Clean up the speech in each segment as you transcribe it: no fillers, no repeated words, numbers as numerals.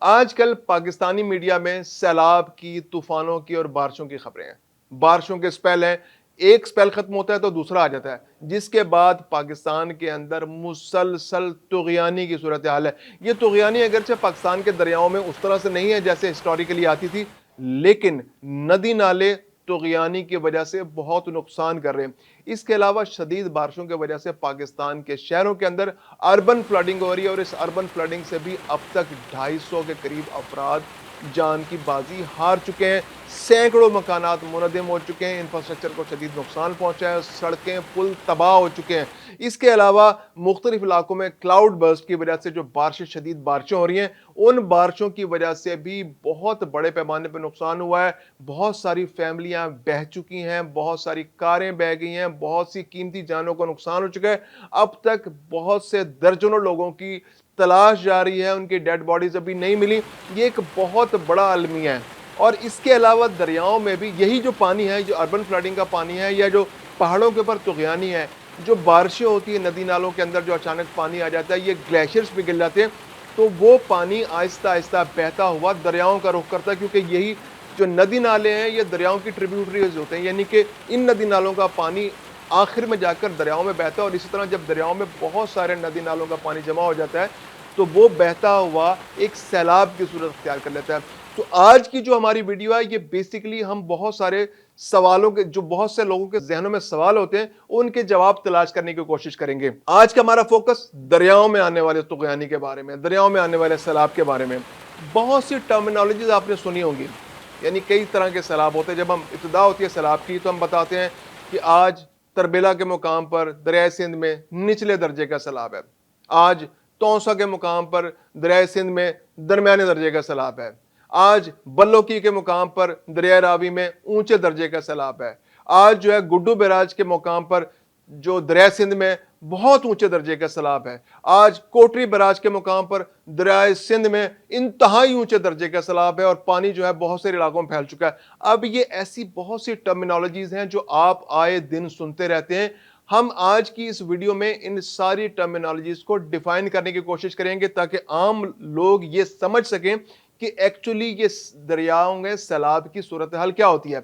आजकल पाकिस्तानी मीडिया में सैलाब की, तूफानों की और बारिशों की खबरें हैं। बारिशों के स्पेल हैं, एक स्पेल खत्म होता है तो दूसरा आ जाता है, जिसके बाद पाकिस्तान के अंदर मुसलसल तुगयानी की सूरत हाल है। ये तुगयानी अगरचे पाकिस्तान के दरियाओं में उस तरह से नहीं है जैसे हिस्टोरिकली आती थी, लेकिन नदी नाले तुगयानी की वजह से बहुत नुकसान कर रहे हैं। इसके अलावा शदीद बारिशों की वजह से पाकिस्तान के शहरों के अंदर अर्बन फ्लडिंग हो रही है और इस अर्बन फ्लडिंग से भी अब तक 250 के करीब अफराद जान की बाजी हार चुके हैं। सैकड़ों मकानात मुनहदम हो चुके हैं, इंफ्रास्ट्रक्चर को शदीद नुकसान पहुंचा है, सड़कें पुल तबाह हो चुके हैं। इसके अलावा मुख्तलिफ इलाकों में क्लाउड बर्स्ट की वजह से जो बारिशें, शदीद बारिशें हो रही हैं, उन बारिशों की वजह से भी बहुत बड़े पैमाने पर नुकसान हुआ है। बहुत सारी फैमिलियां बह चुकी हैं, बहुत सारी कारें बह गई हैं, बहुत सी कीमती जानों को नुकसान हो चुका है। अब तक बहुत से दर्जनों लोगों की तलाश जारी है, उनकी डेड बॉडीज अभी नहीं मिली। ये एक बहुत बड़ा अलमिया है। और इसके अलावा दरियाओं में भी यही जो पानी है, जो अर्बन फ्लडिंग का पानी है या जो पहाड़ों के ऊपर तुगयानी है, जो बारिशें होती है नदी नालों के अंदर, जो अचानक पानी आ जाता है, ये ग्लेशियर्स पिघल जाते हैं, तो वो पानी आहिस्ता आहिस्ता बहता हुआ दरियाओं का रुख करता है, क्योंकि यही जो नदी नाले हैं ये दरियाओं की ट्रिब्यूटरीज होते हैं, यानी कि इन नदी नालों का पानी आखिर में जाकर दरियाओं में बहता है। और इसी तरह जब दरियाओं में बहुत सारे नदी नालों का पानी जमा हो जाता है तो वो बहता हुआ एक सैलाब की सूरत अख्तियार कर लेता है। तो आज की जो हमारी वीडियो है, ये बेसिकली हम बहुत सारे सवालों के, जो बहुत से लोगों के जहनों में सवाल होते हैं, उनके जवाब तलाश करने की कोशिश करेंगे। आज का हमारा फोकस दरियाओं में आने वाले तुगयानी के बारे में, दरियाओं में आने वाले सैलाब के बारे में। बहुत सी टर्मिनोलॉजीज आपने सुनी होंगी, यानी कई तरह के सैलाब होते हैं। जब हम इब्तिदा होती है सैलाब की तो हम बताते हैं कि आज तरबेला के मुकाम पर दरिया सिंध में निचले दर्जे का सैलाब है, आज तौसा के मुकाम पर दरिया सिंध में दरमियाने दर्जे का सैलाब है, आज बल्लोकी के मुकाम पर दरिया रावी में ऊंचे दर्जे का सैलाब है, आज जो है गुड्डू बैराज के मुकाम पर जो दरिया सिंध में बहुत ऊंचे दर्जे का सैलाब है, आज कोटरी बैराज के मुकाम पर दरिया सिंध में इंतहाई ऊंचे दर्जे का सैलाब है और पानी जो है बहुत से इलाकों में फैल चुका है। अब ये ऐसी बहुत सी टर्मिनोलॉजीज हैं जो आप आए दिन सुनते रहते हैं। हम आज की इस वीडियो में इन सारी टर्मिनोलॉजीज को डिफाइन करने की कोशिश करेंगे ताकि आम लोग ये समझ सकें कि एक्चुअली ये दरियाओं में सैलाब की सूरत हाल क्या होती है।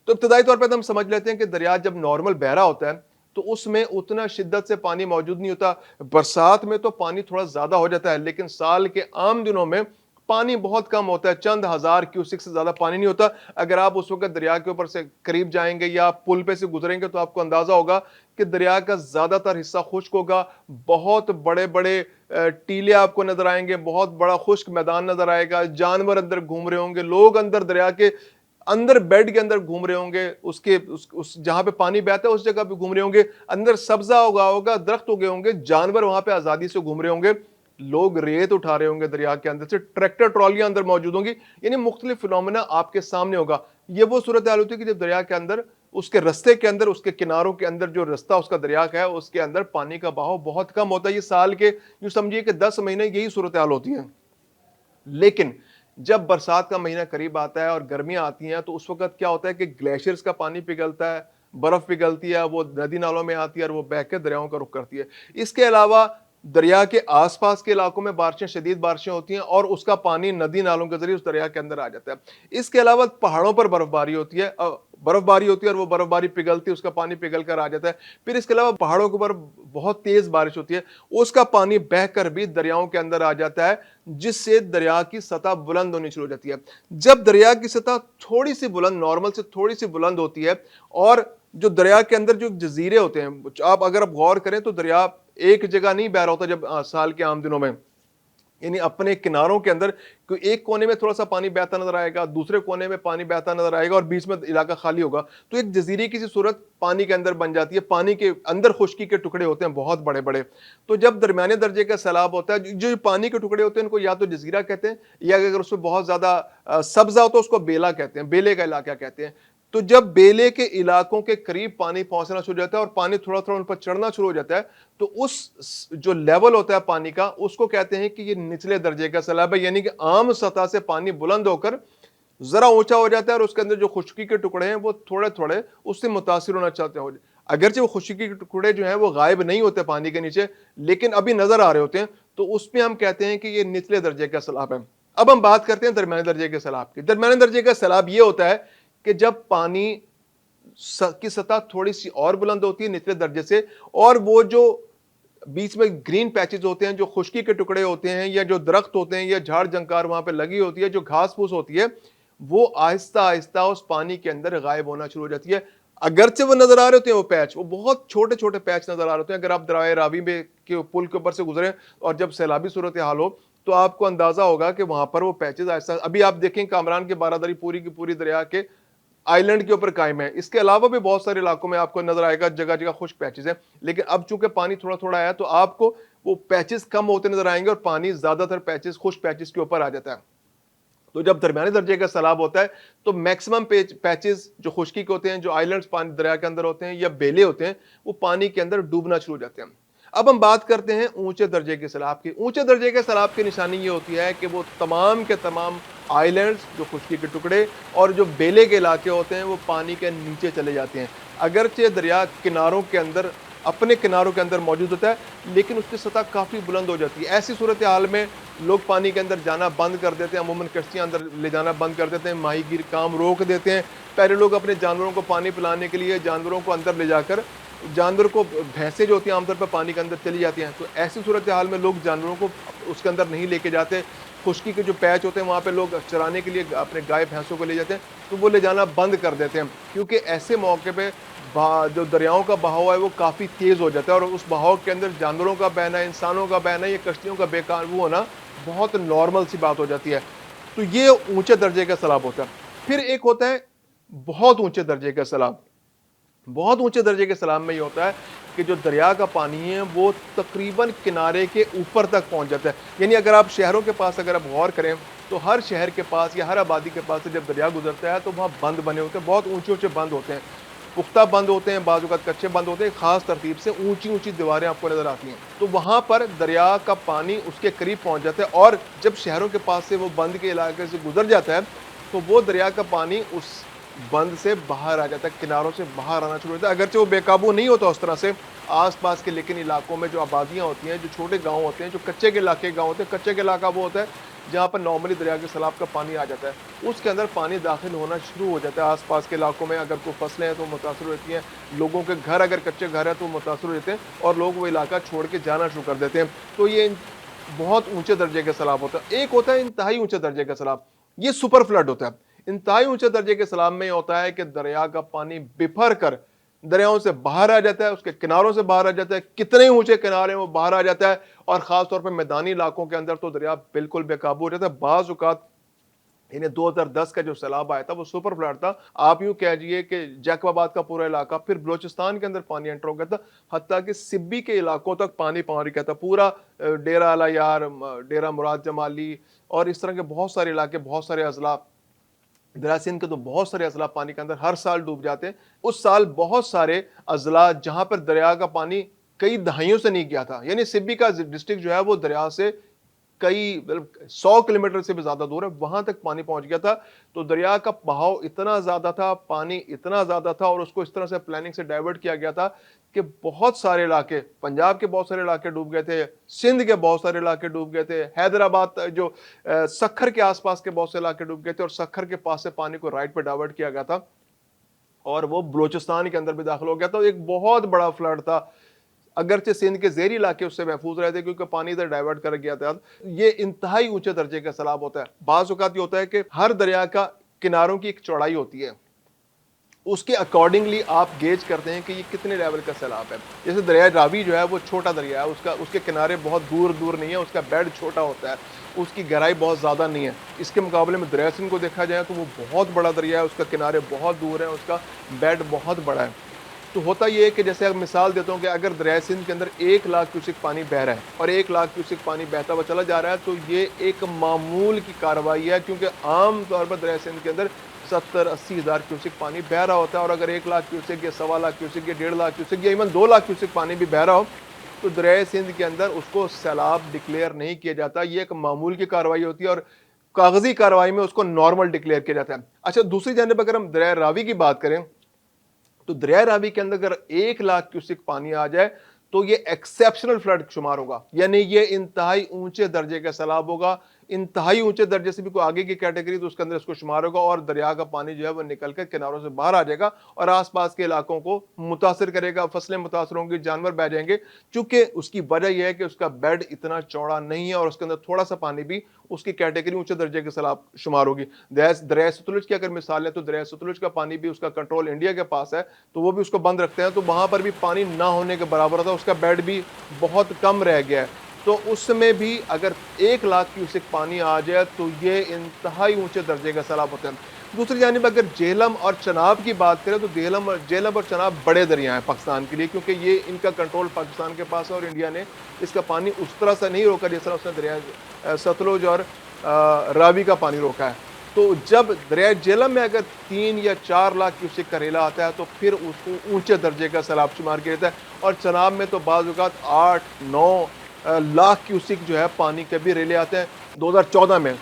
तो इब्तदाई तौर पर हम समझ लेते हैं कि दरिया जब नॉर्मल बह रहा होता है तो उसमें उतना शिद्दत से पानी मौजूद नहीं होता। बरसात में तो पानी थोड़ा ज्यादा हो जाता है, लेकिन साल के आम दिनों में पानी बहुत कम होता है, चंद हजार क्यूसिक से ज्यादा पानी नहीं होता। अगर आप उस वक्त दरिया के ऊपर से करीब जाएंगे या पुल पे से गुजरेंगे तो आपको अंदाजा होगा कि दरिया का ज्यादातर हिस्सा खुश्क होगा। बहुत बड़े बड़े टीले आपको नजर आएंगे, बहुत बड़ा खुश्क मैदान नजर आएगा, जानवर अंदर घूम रहे होंगे, लोग अंदर दरिया के अंदर बेड के अंदर घूम रहे होंगे, उसके उस जहां पे पानी बहता है उस जगह पे घूम रहे होंगे, अंदर सब्जा उगा होगा, दरख्त उगे होंगे, जानवर वहां पे आजादी से घूम रहे होंगे, लोग रेत उठा रहे होंगे दरिया के अंदर से, ट्रैक्टर ट्रॉलियां अंदर मौजूद होंगी, यानी मुख्तलिफ फिनोमेना आपके सामने होगा। ये वो सूरत हाल होती है कि जब दरिया के अंदर, उसके रस्ते के अंदर, उसके किनारों के अंदर जो रास्ता उसका दरिया का है उसके अंदर पानी का बहाव बहुत कम होता है। ये साल के यूं समझिए कि 10 महीने यही सूरत हाल होती है। लेकिन जब बरसात का महीना करीब आता है और गर्मियां आती हैं तो उस वक्त क्या होता है कि ग्लेशियर्स का पानी पिघलता है, बर्फ पिघलती है, वो नदी नालों में आती है और वो बह के दरियाओं का रुख करती है। इसके अलावा दरिया के आसपास के इलाकों में बारिशें, शदीद बारिशें होती हैं और उसका पानी नदी नालों के जरिए उस दरिया के अंदर आ जाता है। इसके अलावा पहाड़ों पर बर्फबारी होती है, बर्फबारी होती है और वो बर्फबारी पिघलती है, उसका पानी पिघल कर आ जाता है। फिर इसके अलावा पहाड़ों के ऊपर बहुत तेज बारिश होती है, उसका पानी बहकर भी दरियाओं के अंदर आ जाता है, जिससे दरिया की सतह बुलंद होनी शुरू हो जाती है। जब दरिया की सतह थोड़ी सी बुलंद, नॉर्मल से थोड़ी सी बुलंद होती है और जो दरिया के अंदर जो जजीरे होते हैं, आप अगर गौर करें तो दरिया एक जगह नहीं बह रहा होता जब साल के आम दिनों में, यानी अपने किनारों के अंदर कोई एक कोने में थोड़ा सा पानी बहता नजर आएगा, दूसरे कोने में पानी बहता नजर आएगा और बीच में इलाका खाली होगा, तो एक जजीरे की सी सूरत पानी के अंदर बन जाती है। पानी के अंदर खुश्की के टुकड़े होते हैं बहुत बड़े बड़े। तो जब दरमियाने दर्जे का सैलाब होता है, जो पानी के टुकड़े होते हैं उनको या तो जजीरा कहते हैं, या अगर उसमें बहुत ज्यादा सब्जा हो तो उसको बेला कहते हैं, बेले का इलाका कहते हैं। तो जब बेले के इलाकों के करीब पानी पहुंचना शुरू हो जाता है और पानी थोड़ा थोड़ा उन पर चढ़ना शुरू हो जाता है, तो उस जो लेवल होता है पानी का, उसको कहते हैं कि ये निचले दर्जे का सैलाब है, यानी कि आम सतह से पानी बुलंद होकर जरा ऊंचा हो जाता है और उसके अंदर जो खुश्की के टुकड़े हैं वो थोड़े थोड़े उससे मुतासिर होना चाहते हो। अगरचे वो खुश्की के टुकड़े जो हैं वो गायब नहीं होते पानी के नीचे, लेकिन अभी नजर आ रहे होते हैं, तो उसमें हम कहते हैं कि ये निचले दर्जे का सैलाब है। अब हम बात करते हैं दरमियाने दर्जे के सैलाब की। दरमियाने दर्जे का सैलाब ये होता है कि जब पानी की सतह थोड़ी सी और बुलंद होती है निचले दर्जे से, और वो जो बीच में ग्रीन पैचेस होते हैं, जो खुश्की के टुकड़े होते हैं, या जो दरख्त होते हैं, या झाड़ जंकार वहां पे लगी होती है, जो घास फूस होती है, वो आहिस्ता आहिस्ता उस पानी के अंदर गायब होना शुरू हो जाती है। अगरचे वो नजर आ रहे होते हैं, वो पैच, वो बहुत छोटे छोटे पैच नजर आ रहे होते हैं। अगर आप दरिया रावी में के पुल के ऊपर से गुजरे और जब सैलाबी सूरत हाल हो, तो आपको अंदाजा होगा कि वहां पर वो पैचेस ऐसा, अभी आप देखें कामरान की बारादरी पूरी की पूरी दरिया के आइलैंड के ऊपर कायम है। इसके अलावा भी बहुत सारे इलाकों में आपको नजर आएगा जगह जगह खुश्क पैचेस हैं, लेकिन अब चूंकि पानी थोड़ा थोड़ा आया तो आपको वो पैचेस कम होते नजर आएंगे और पानी ज्यादातर पैचेस खुश्क पैचेस के ऊपर आ जाता है। तो जब दरमियाने दर्जे का सैलाब होता है तो मैक्सिमम पैचेस जो खुश्की के होते हैं, जो आइलैंड्स पानी दरिया के अंदर होते हैं या बेले होते हैं, वो पानी के अंदर डूबना शुरू हो जाते हैं। अब हम बात करते हैं ऊंचे दर्जे के सैलाब की। ऊंचे दर्जे के सैलाब की निशानी ये होती है कि वो तमाम के तमाम आइलैंड्स, जो खुश्की के टुकड़े और जो बेले के इलाके होते हैं, वो पानी के नीचे चले जाते हैं। अगरचे दरिया किनारों के अंदर, अपने किनारों के अंदर मौजूद होता है, लेकिन उसकी सतह काफ़ी बुलंद हो जाती है। ऐसी सूरत हाल में लोग पानी के अंदर जाना बंद कर देते हैं, अमूमन कश्तियाँ अंदर ले जाना बंद कर देते हैं, माहीगीर काम रोक देते हैं। पहले लोग अपने जानवरों को पानी पिलाने के लिए जानवरों को अंदर ले जाकर, जानवर को, भैंसें जो होती हैं आमतौर पर पानी के अंदर चली जाती हैं, तो ऐसी सूरत हाल में लोग जानवरों को उसके अंदर नहीं लेके जाते। खुश्की के जो पैच होते हैं वहाँ पे लोग चराने के लिए अपने गाय भैंसों को ले जाते हैं, तो वो ले जाना बंद कर देते हैं, क्योंकि ऐसे मौके पे जो दरियाओं का बहाव है वो काफ़ी तेज़ हो जाता है, और उस बहाव के अंदर जानवरों का बहना, इंसानों का बहना, या कश्तियों का बेकाबू होना बहुत नॉर्मल सी बात हो जाती है। तो ये ऊंचे दर्जे का सैलाब होता है। फिर एक होता है बहुत ऊंचे दर्जे का सैलाब। बहुत ऊंचे दर्जे के सैलाब में ये होता है कि जो दरिया का पानी है वो तकरीबन किनारे के ऊपर तक पहुंच जाता है। यानी अगर आप शहरों के पास अगर आप गौर करें तो हर शहर के पास या हर आबादी के पास से जब दरिया गुजरता है तो वहाँ बंद बने होते हैं, बहुत ऊंचे ऊंचे बंद होते हैं, पुख्ता बंद होते हैं, बाज़ औक़ात कच्चे बंद होते हैं, खास तरतीब से ऊंची ऊंची दीवारें आपको नजर आती हैं। तो वहां पर दरिया का पानी उसके करीब पहुंच जाता है, और जब शहरों के पास से वो बंद के इलाके से गुजर जाता है तो वो दरिया का पानी उस बंद से बाहर आ जाता है, किनारों से बाहर आना शुरू होता है। अगरचे वो बेकाबू नहीं होता उस तरह से आस पास के, लेकिन इलाकों में जो आबादियाँ होती हैं, जो छोटे गाँव होते हैं, जो कच्चे के इलाके गाँव होते हैं, कच्चे के इलाका वो होता है जहाँ पर नॉर्मली दरिया के सैलाब का पानी आ जाता है, उसके अंदर पानी दाखिल होना शुरू हो जाता है। आसपास के इलाकों में अगर कोई फसलें हैं तो मुतासर होती हैं, लोगों के घर अगर कच्चे घर हैं तो मुतासर हो जाते हैं, और लोग वो इलाका छोड़ के जाना शुरू कर देते हैं। तो ये बहुत ऊंचे दर्जे का सैलाब होता है। एक होता है इंतहाई ऊंचे दर्जे का सैलाब, ये सुपर फ्लड होता है। इंतहाई ऊंचे दर्जे के सैलाब में होता है कि दरिया का पानी बिफर कर दरियाओं से बाहर आ जाता है, उसके किनारों से बाहर आ जाता है, कितने ऊंचे किनारे वो बाहर आ जाता है, और खास तौर पर मैदानी इलाकों के अंदर तो दरिया बिल्कुल बेकाबू हो जाता है। बाज़ औक़ात इन्हें 2010 का जो सैलाब आया था वो सुपर फ्लड था। आप यूं कहिए कि जैकबाबाद का पूरा इलाका, फिर बलोचिस्तान के अंदर पानी एंटर हो गया था, हत्ता कि सिब्बी के इलाकों तक पानी पहुंच गया था। पूरा डेरा अला यार, डेरा मुराद जमाली और इस तरह के बहुत सारे इलाके, बहुत सारे अजला, दरिया सिंध के तो बहुत सारे अजला पानी के अंदर हर साल डूब जाते हैं। उस साल बहुत सारे अजला जहां पर दरिया का पानी कई दहाइयों से नहीं गया था, यानी सिब्बी का डिस्ट्रिक्ट जो है वो दरिया से कई 100 किलोमीटर से भी ज्यादा दूर है, वहां तक पानी पहुंच गया था। तो दरिया का बहाव इतना ज्यादा था, पानी इतना ज्यादा था, और उसको इस तरह से प्लानिंग से डाइवर्ट किया गया था कि बहुत सारे इलाके, पंजाब के बहुत सारे इलाके डूब गए थे, सिंध के बहुत सारे इलाके डूब गए थे, हैदराबाद जो सखर के आसपास के बहुत से इलाके डूब गए थे, और सखर के पास से पानी को राइट पर डाइवर्ट किया गया था और वो बलोचिस्तान के अंदर भी दाखिल हो गया था। एक बहुत बड़ा फ्लड था। अगरचे सिंध के ज़ेरी इलाके उससे महफूज रहे थे क्योंकि पानी इधर डाइवर्ट कर गया था। ये इंतहाई ऊंचे दर्जे का सैलाब होता है। बाज़ औक़ात ये होता है कि हर दरिया का किनारों की एक चौड़ाई होती है, उसके अकॉर्डिंगली आप गेज करते हैं कि ये कितने लेवल का सैलाब है। जैसे दरिया रावी जो है वो छोटा दरिया है, उसके किनारे बहुत दूर दूर नहीं है, उसका बेड छोटा होता है, उसकी गहराई बहुत ज़्यादा नहीं है। इसके मुकाबले में दरिया सिंध को देखा जाए तो वो बहुत बड़ा दरिया है, उसका किनारे बहुत दूर है, उसका बेड बहुत बड़ा है। तो होता ये है कि जैसे अगर मिसाल देता हूँ कि अगर दरिया सिंध के अंदर 1 लाख क्यूसेक पानी बह रहा है और 1 लाख क्यूसेक पानी बहता हुआ चला जा रहा है, तो ये एक मामूल की कार्रवाई है, क्योंकि आम तौर पर दरिया सिंध के अंदर 70-80 हज़ार क्यूसेक पानी बह रहा होता है। और अगर 1 लाख क्यूसेक या 1.25 लाख क्यूसेक या 1.5 लाख क्यूसेक या इवन 2 लाख क्यूसेक पानी भी बह रहा हो, तो दरिया सिंध के अंदर उसको सैलाब डिक्लेयर नहीं किया जाता। ये एक मामूल की कार्रवाई होती है और कागजी कार्रवाई में उसको नॉर्मल डिक्लेयर किया जाता है। अच्छा, दूसरी जानब अगर हम दरिया रावी की बात करें तो दरिया रावी के अंदर अगर 1 लाख क्यूसेक पानी आ जाए तो ये एक्सेप्शनल फ्लड शुमार होगा, यानी ये इंतहाई ऊंचे दर्जे का सैलाब होगा। इंतहाई ऊंचे दर्जे से भी कोई आगे की कैटेगरी तो उसके अंदर इसको शुमार होगा, और दरिया का पानी जो है वो निकल कर किनारों से बाहर आ जाएगा और आसपास के इलाकों को मुतासर करेगा, फसलें मुतासर होंगी, जानवर बह जाएंगे। चूंकि उसकी वजह यह है कि उसका बेड इतना चौड़ा नहीं है और उसके अंदर थोड़ा सा पानी भी उसकी कैटेगरी ऊंचे दर्जे के सैलाब शुमार होगी। दरिया सतलुज की अगर मिसाल है तो दरिया सतलुज का पानी भी उसका कंट्रोल इंडिया के पास है, तो वो भी उसको बंद रखते हैं, तो वहां पर भी पानी ना होने के बराबर होता है, उसका बेड भी बहुत कम रह गया है। तो उसमें भी अगर 1 लाख क्यूसेक पानी आ जाए तो ये इंतहाई ऊंचे दर्जे का सैलाब होता है। दूसरी जानिब अगर झेलम और चनाब की बात करें तो झेलम और चनाब बड़े दरिया हैं पाकिस्तान के लिए, क्योंकि ये इनका कंट्रोल पाकिस्तान के पास है और इंडिया ने इसका पानी उस तरह से नहीं रोका जिस तरह उसने दरिया सतलुज और रावी का पानी रोका है। तो जब दरिया झेलम में अगर 3 या 4 लाख क्यूसेक का रेला आता है तो फिर उसको ऊंचे दर्जे का सैलाब शुमार किया जाता है, और चनाब में तो बाज़ औक़ात 8-9 लाख क्यूसेक जो है पानी के भी रेले आते हैं। 2014 में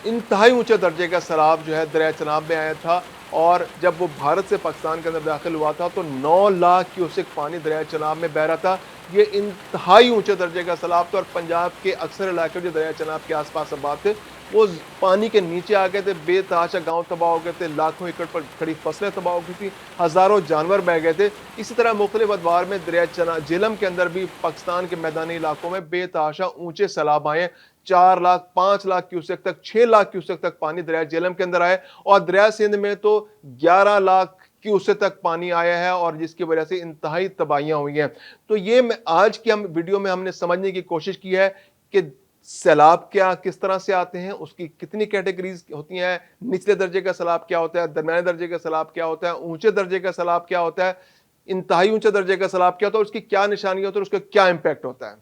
इंतहाई ऊंचे दर्जे का सैलाब जो है दरिया चनाब में आया था, और जब वो भारत से पाकिस्तान के अंदर दाखिल हुआ था तो 9 लाख क्यूसेक पानी दरिया चनाब में बह रहा था। ये इंतहाई ऊंचे दर्जे का सैलाब था, और पंजाब के अक्सर इलाके जो दरिया चनाब के आसपास आबाद थे वो पानी के नीचे आ गए थे, बेतहाशा गांव तबाह हो गए थे, लाखों एकड़ पर खड़ी फसलें तबाह हो गई थी, हज़ारों जानवर बह गए थे। इसी तरह मुख्तलिफ अदवार में दरिया झेलम के अंदर भी पाकिस्तान के मैदानी इलाकों में बेतहाशा ऊंचे सैलाब आए। 4 लाख 5 लाख क्यूसेक तक 6 लाख क्यूसेक तक पानी दरिया झेलम के अंदर आए, और दरिया सिंध में तो 11 लाख क्यूसेक तक पानी आया है, और जिसकी वजह से इंतहाई तबाहियां हुई हैं। तो ये आज की हम वीडियो में हमने समझने की कोशिश की है कि सैलाब क्या किस तरह से आते हैं, उसकी कितनी कैटेगरीज होती हैं, निचले दर्जे का सैलाब क्या होता है, दरमियाने दर्जे का सैलाब क्या होता है, ऊंचे दर्जे का सैलाब क्या होता है, इंतहाई ऊंचे दर्जे का सैलाब क्या होता है, उसकी क्या निशानी होती है और उसका क्या इंपैक्ट होता है।